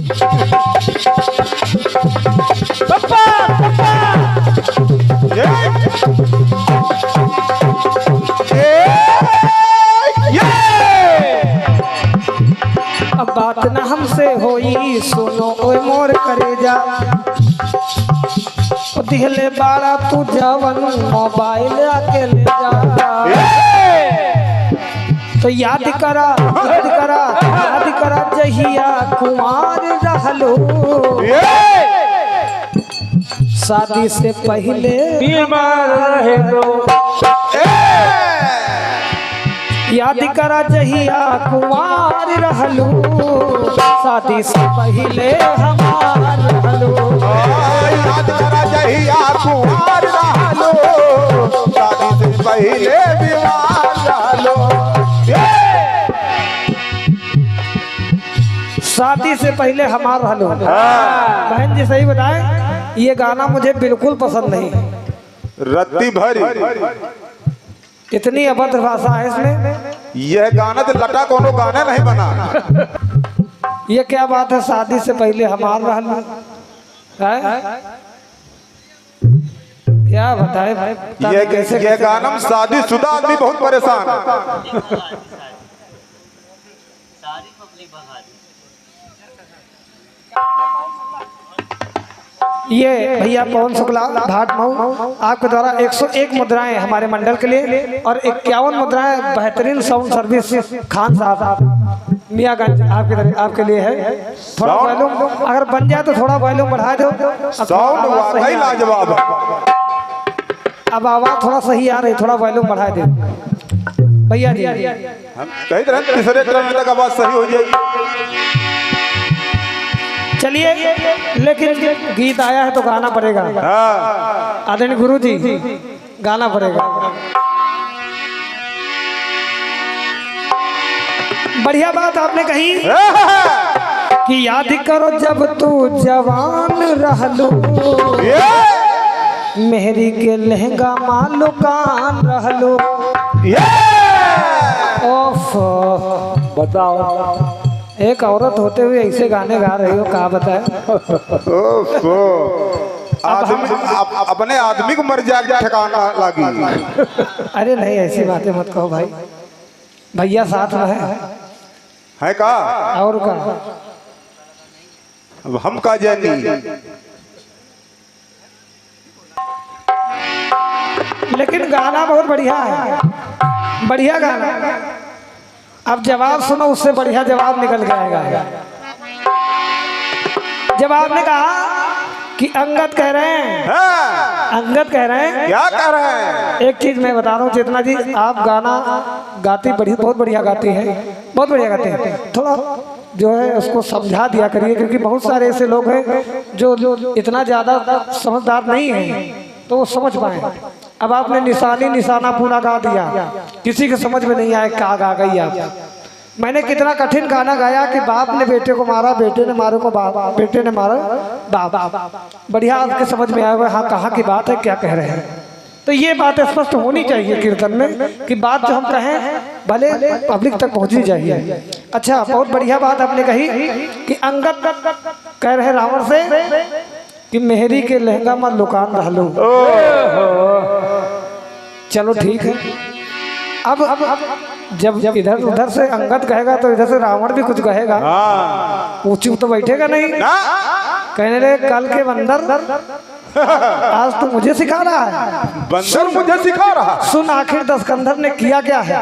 पप्पा पप्पा अब बात न हमसे होई सुनो ओए मोर करेजा दिहले बाड़ा तू जवन मोबाइल आके ले जा तो याद करा जहिया कुमार रहलो शादी से पहले बीमार रहे याद करा जहिया कुमार रहलो शादी से पहले हमार रहलो याद करा जहिया कुमार रहलो शादी से पहले बीमार रहलो शादी से पहले हमार रहलो। बहन जी सही बताएं, ये गाना मुझे बिल्कुल पसंद नहीं। रत्ती भरी इतनी अभद्र भाषा है इसमें। यह गाना तो लटा कोनो गाना नहीं बना। ये क्या बात है, शादी से पहले हमार रहलो है? क्या बताए भाई, ये गाना में शादीशुदा आदमी बहुत परेशान है। ये भैया पवन शुक्ला भाट मऊ आपके द्वारा 101 मुद्राएं हमारे मंडल के लिए और 51 मुद्राएं बेहतरीन साउंड सर्विस खान साहब मियाँगंज आपके लिए है। थोड़ा वॉल्यूम अगर बन जाए तो थोड़ा वॉल्यूम बढ़ा दो। साउंड वाकई लाजवाब है। अब आवाज थोड़ा सही आ रही, थोड़ा वॉल्यूम बढ़ा दे भैया जी। हम कही तरह तीसरे क्रम तक आवाज सही हो जाएगी। चलिए, लेकिन गीत आया है तो गाना पड़ेगा। आदरणीय गुरु जी गाना पड़ेगा। बढ़िया बात आपने कही कि याद करो जब तू जवान रहलो मेहरी के लहंगा मालो कान रहलो। ओफ बताओ, एक औरत होते हुए ऐसे गाने गा रही हो, कहा बताए। अपने आदमी को मर जाके ठिकाना लगी। अरे नहीं, ऐसी बातें मत कहो भाई, भैया साथ में है का और का। अब हम का जानी, लेकिन गाना बहुत बढ़िया है, बढ़िया गाना। अब जवाब सुनो, उससे बढ़िया जवाब निकल जाएगा। जब आपने कहा कि अंगद कह रहे हैं, अंगद कह रहे हैं, क्या कह रहे हैं? एक चीज मैं बता रहा हूँ चेतना जी, आप गाना गाती बहुत बढ़िया गाती हैं, बहुत बढ़िया गाते हैं। थोड़ा जो है उसको समझा दिया करिए, क्योंकि बहुत सारे ऐसे लोग हैं जो इतना ज्यादा समझदार नहीं है तो वो समझ पाए। अब आपने निशाना पूरा गा दिया, किसी के समझ में नहीं आया क्या गा गई आप। मैंने कितना कठिन गाना गाया कि बाप ने बेटे को मारा, बेटे ने मारे को बाप, बेटे ने मारा बाप। बढ़िया आपके समझ में आया हुआ, हाँ कहाँ की बात है, क्या कह रहे हैं। तो ये बात स्पष्ट होनी चाहिए कीर्तन में कि बात जो हम कहें भले पब्लिक तक पहुंचनी चाहिए। अच्छा, बहुत बढ़िया बात आपने कही कि अंगद कह रहे रावण से कि मेहरी के लहंगा में लुकान रहलो। चलो ठीक है। अब जब इधर उधर से अंगद कहेगा तो इधर से रावण भी कुछ कहेगा। ऊंची तो बैठेगा नहीं, कहने लगे कल के बंदर आज तो मुझे सिखा रहा है। बंदर मुझे सिखा रहा। सुन आखिर दशकंधर ने किया क्या है,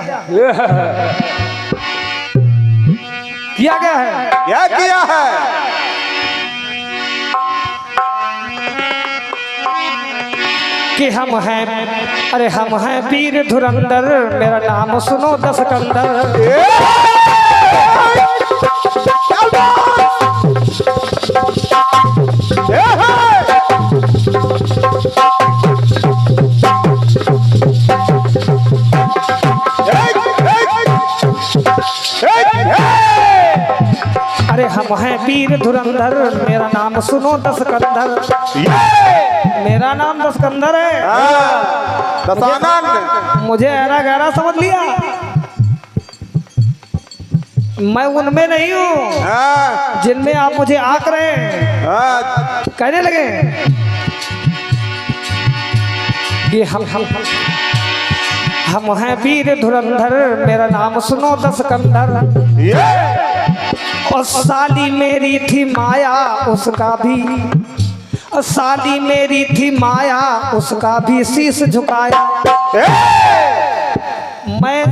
किया क्या है, क्या किया है? कि हम हैं, अरे हम हैं वीर धुरंधर, मेरा नाम सुनो दशकंधर। अरे हम हैं वीर धुरंधर, मेरा नाम सुनो दशकंधर। मेरा नाम दशकंधर है। दशानन मुझे ऐरा गहरा समझ लिया। मैं उनमें नहीं हूँ हाँ, जिनमें आप मुझे आक रहे हैं। हाँ, कहने लगे कि हम हैं वीर धुरंधर, मेरा नाम सुनो दशकंधर। ये और साली मेरी थी माया उसका भी, और साली मेरी थी माया उसका भी शीश झुकाया। मैं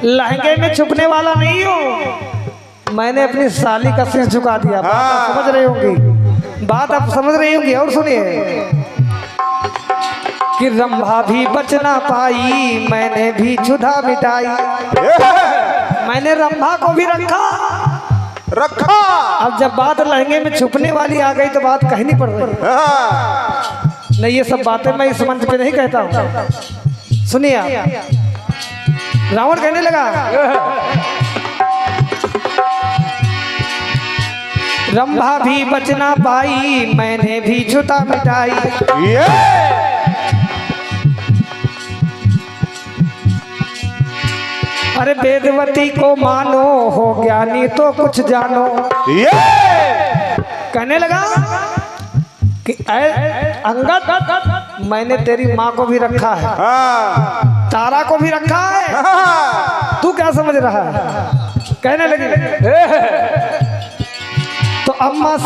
लहंगे में छुपने वाला नहीं हूँ, मैंने अपनी साली का शीश झुका दिया। बात आप समझ रही होंगी, बात आप समझ रही होंगी। और सुनिए कि रंभा भी बच ना पाई, मैंने भी क्षुधा मिटाई। मैंने रंभा को भी रखा। अब जब बात लहंगे में छुपने वाली आ गई तो बात कहनी पड़ रही। नहीं, ये सब बातें मैं इस मंच पे नहीं कहता हूँ। सुनिए, रावण कहने लगा रंभा भी बच ना पाई, मैंने भी क्षुधा मिटाई। अरे वेदवती को मानो, हो ज्ञानी तो कुछ जानो। कहने लगा कि अंगद, मैंने तेरी माँ को भी रखा है, तारा को भी रखा है, तू क्या समझ रहा है? कहने लगी तो अम्मा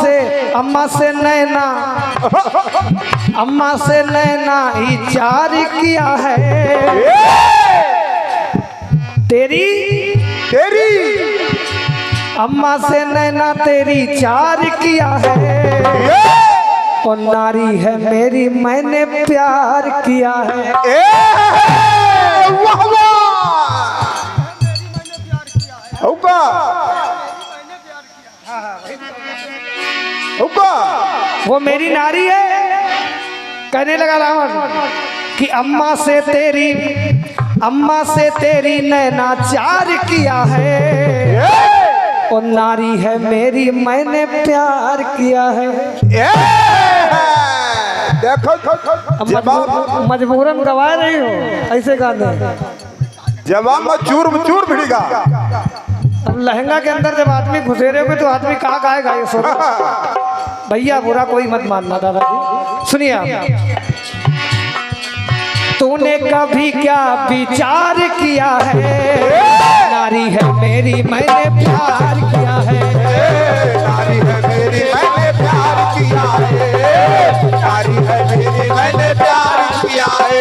से नैना ही चार किया है। तेरी अम्मा से नैना तेरी चार किया है, और नारी है मेरी मैंने प्यार किया है। वो मेरी नारी है। कहने लगा रावण कि अम्मा से तेरी नैना चार किया है, और नारी है मेरी मैंने प्यार किया है। देखो मजबूरन गवा रही हो ऐसे गाने। जवाब में चूर भिड़ेगा। अब लहंगा के अंदर जब आदमी घुसेरे हुए तो आदमी कहाँ गाएगा ये सो। भैया बुरा कोई मत मानना दादाजी। सुनिए आप, तूने कभी क्या विचार किया है, नारी है मेरी मैंने प्यार किया है। नारी है मेरी मैंने प्यार किया है, नारी है मेरी मैंने प्यार किया है।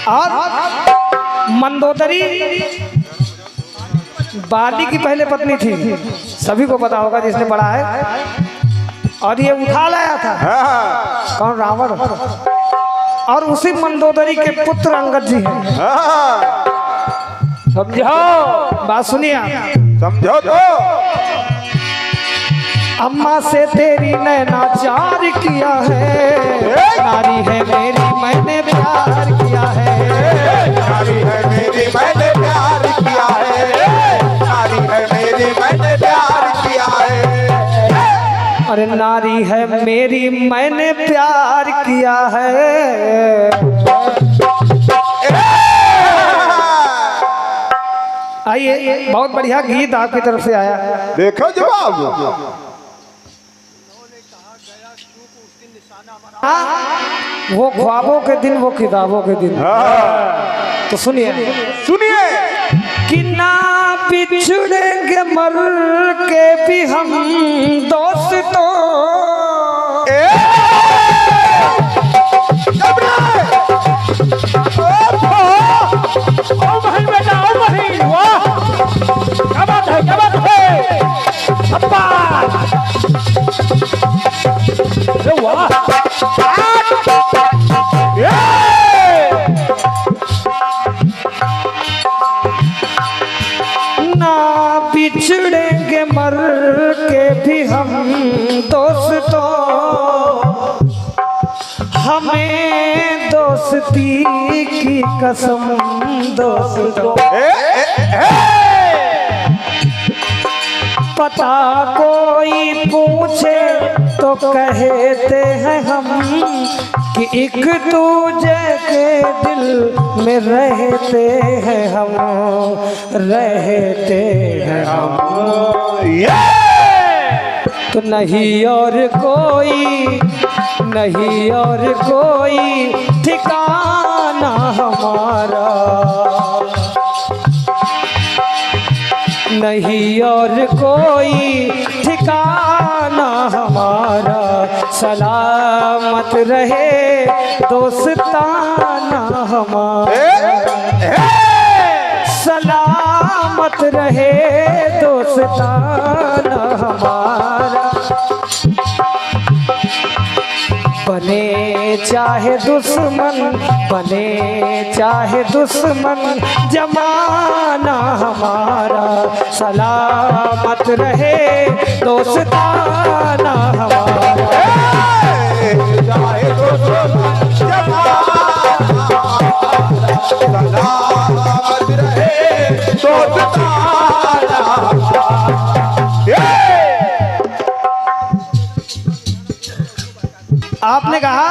और मंदोदरी बाली की पहले पत्नी थी, सभी को पता होगा जिसने पढ़ा है। और ये उठा लाया था कौन? रावण। और उसी मंदोदरी के पुत्र अंगद जी हैं। समझो, बात सुनिए, समझो तो। अम्मा से तेरी नैना चार किया है, नारी है मेरी मैंने प्यार किया है। नारी है मेरी मैंने प्यार किया है, नारी है मेरी मैंने प्यार किया है। अरे नारी है मेरी मैंने प्यार किया है। आइए, बहुत बढ़िया गीत आपकी तरफ से आया है। देखो जवाब। वो ख्वाबों के दिन, वो किताबों के दिन। तो सुनिए कि ना बिछड़ेंगे मर के भी हम दोस्तों, ना बिछड़ेंगे मर के भी हम दोस्तों, हमें दोस्ती की कसम दोस्तों। पता कोई पूछे तो कहते हैं हम कि एक दूजे के दिल में रहते हैं हम, रहते हैं हम। तो नहीं और कोई, नहीं और कोई ठिकाना हमारा, नहीं और कोई ठिकाना हमारा। सलामत रहे दोस्ताना हमारा, सलामत रहे दोस्ताना हमारा। बने चाहे दुश्मन, बने चाहे दुश्मन जमाना हमारा, सलामत रहे दोस्ताना हमारा। चाहे दुश्मन जमाना सलामत रहे दोस्ताना हमारा। आपने कहा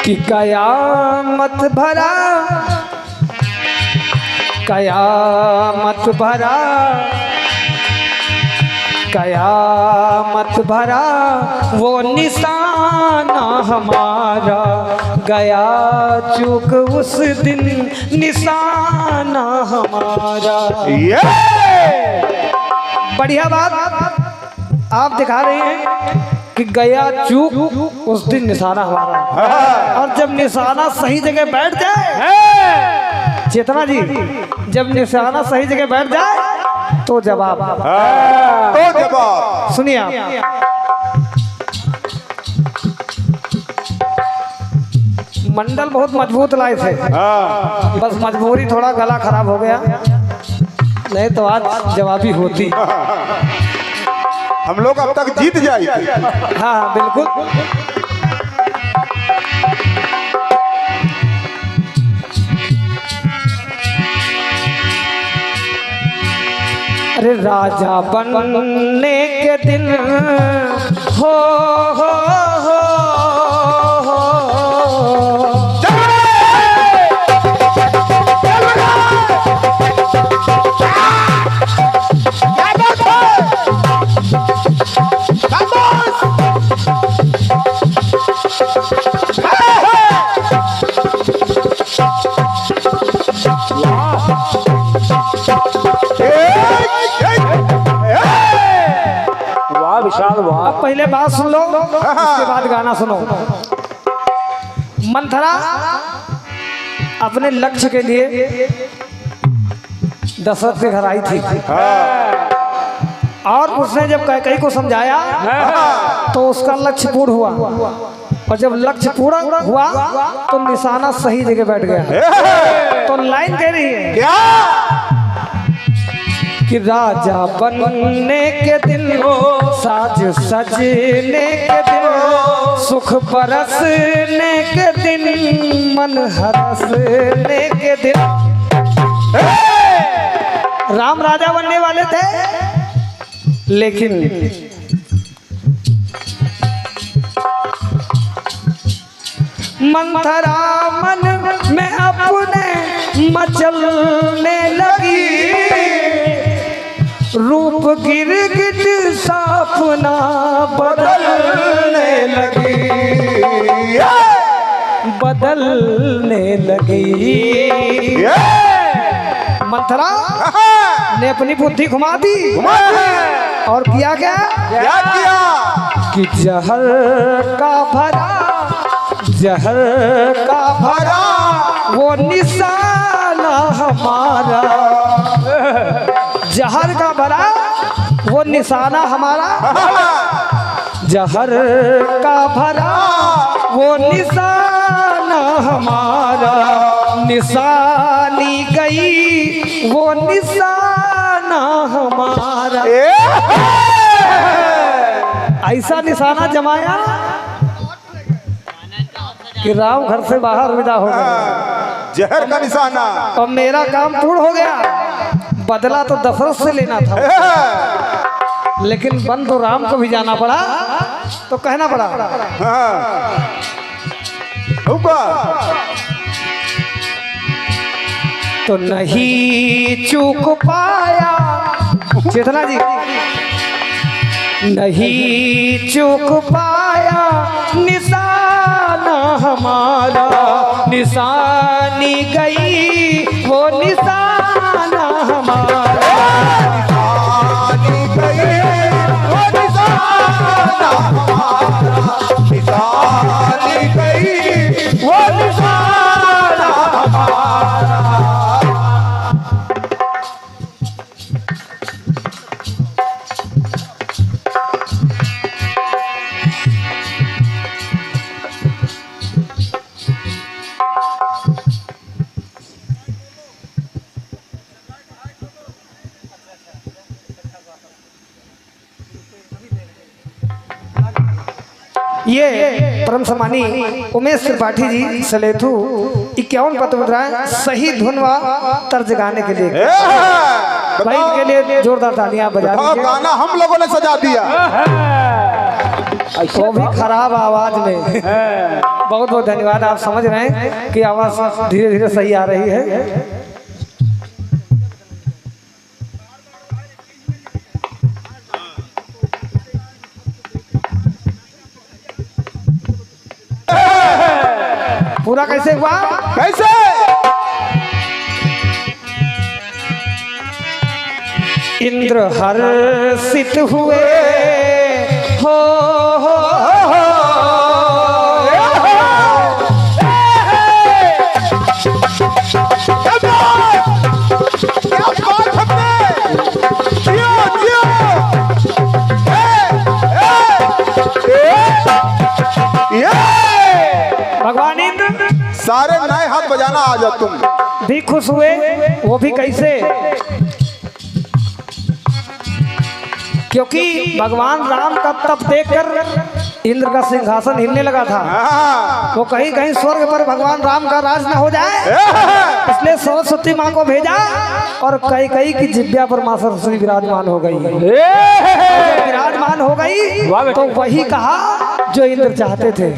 कि कयामत भरा, कयामत भरा, कयामत भरा वो निशाना हमारा, गया चूक उस दिन निशाना हमारा। बढ़िया बात आप दिखा रहे हैं कि गया चूक उस दिन निशाना हमारा, और जब निशाना सही जगह बैठ जाए, चेतना जी, जब निशाना सही जगह बैठ जाए तो जवाब, तो जवाब। सुनिए आप, मंडल बहुत मजबूत लाए थे, बस मजबूरी थोड़ा गला खराब हो गया, नहीं तो आज जवाबी होती। हम लोग अब तक जीत जाएंगे। हाँ बिल्कुल। अरे राजा बनने के दिन हो हो हो, अब पहले बात सुन लो, उसके बाद गाना सुनो। मंथरा अपने लक्ष्य के लिए दशरथ के घर आई थी, और उसने जब कैकेयी को समझाया तो उसका लक्ष्य पूर्ण हुआ, और जब लक्ष्य पूरा हुआ तो निशाना सही जगह बैठ गया। तो लाइन कह रही है क्या कि राजा बनने के दिन हो, साज सजने के दिन हो, सुख बरसने के दिन, मन हरसने के दिन। राम राजा बनने वाले थे, लेकिन मंथरा मन में अपने मचलने लगी, रूप गिरगिट सपना बदलने लगी, बदलने लगी। मंथरा ने अपनी बुद्धि घुमा दी, और किया क्या? क्या किया? कि जहर का भरा, जहर का भरा वो निशाना हमारा, जहर का भरा वो निशाना हमारा, जहर का भरा वो निशाना हमारा, निशानी गई वो निशाना हमारा। ऐसा निशाना जमाया कि राम घर से बाहर विदा हो गया, जहर का निशाना। और मेरा काम पूर्ण हो गया। बदला तो दशरथ से लेना था, लेकिन बन तो राम को भी जाना पड़ा, तो कहना पड़ा। तो नहीं चूक पाया चेतना जी, नहीं चूक पाया निशाना हमारा, निशानी गई वो निशाना हमारा, निशानी गई वो निशाना हमारा, निशानी गई वो निशाना हमारा। ये परम सम्मानी उमेश त्रिपाठी जी सलेथू 51 पत्र मुद्राएं सही धुन व तर्ज गाने के लिए, भाई इनके लिए जोरदार तालियां बजा दीजिए। गाना हम लोगों ने सजा दिया, वो भी खराब आवाज में। बहुत बहुत धन्यवाद। आप समझ रहे हैं कि आवाज धीरे धीरे सही आ रही है। पूरा कैसे हुआ? कैसे? इंद्र हर्षित हुए हो, भगवान इंद्र सारे नए हाथ बजाना आ जा, तुम भी खुश हुए। वो भी कैसे? क्योंकि भगवान राम का तप देखकर इंद्र का सिंहासन हिलने लगा था। वो कहीं कहीं स्वर्ग पर भगवान राम का राज न हो जाए, इसलिए सरस्वती माँ को भेजा और कई कई की जिब्या पर माँ सरस्वती विराजमान हो गई। विराजमान हो गई तो वही कहा जो इंद्र चाहते थे,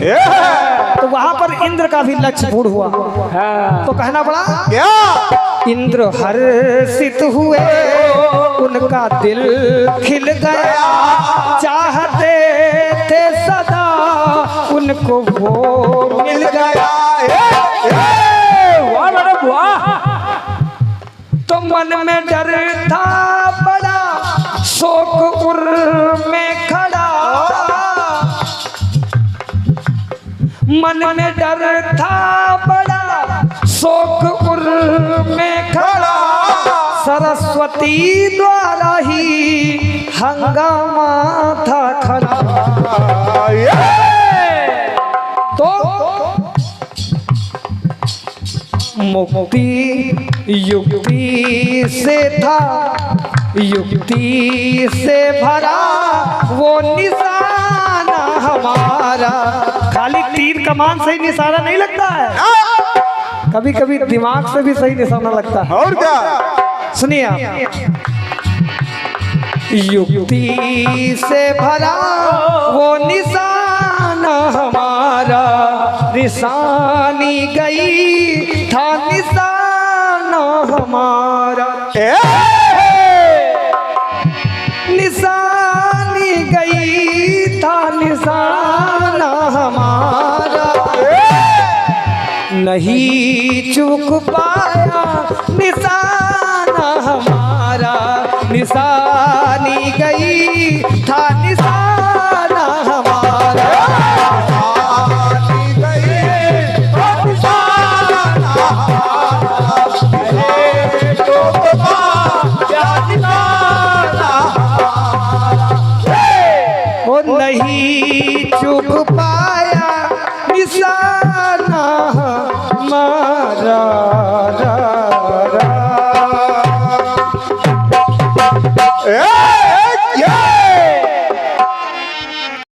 तो वहां पर इंद्र का भी लक्ष्य पूर्ण हुआ। तो कहना पड़ा क्या? इंद्र हर्षित हुए, उनका दिल खिल गया, चाहते थे सदा उनको वो मिल गया। वाह मैडम वाह। तो मन में डर था बड़ा, शोक उर में खड़ा, मन में डर था बड़ा, शोक उर में खड़ा, सरस्वती द्वारा ही हंगामा था खड़ा। तो मुक्ति युक्ति से था, युक्ति से भरा वो निशाना हमारा। खाली तीर कमान से ही निशाना नहीं लगता है, कभी कभी दिमाग से भी सही निशाना लगता है। और क्या? सुनिए आप। युक्ति से भरा वो निशाना हमारा, निशानी गई था निशाना हमारा, निशानी गई था निशाना हमारा, नहीं चूक पाया निशाना हमारा, निशानी गई था निशाना हमारा, निशानी गई था निशाना हमारा, चूक पाया निशाना हमारा, वो नहीं चूक पाया निशाना हमारा। रा, रा, रा।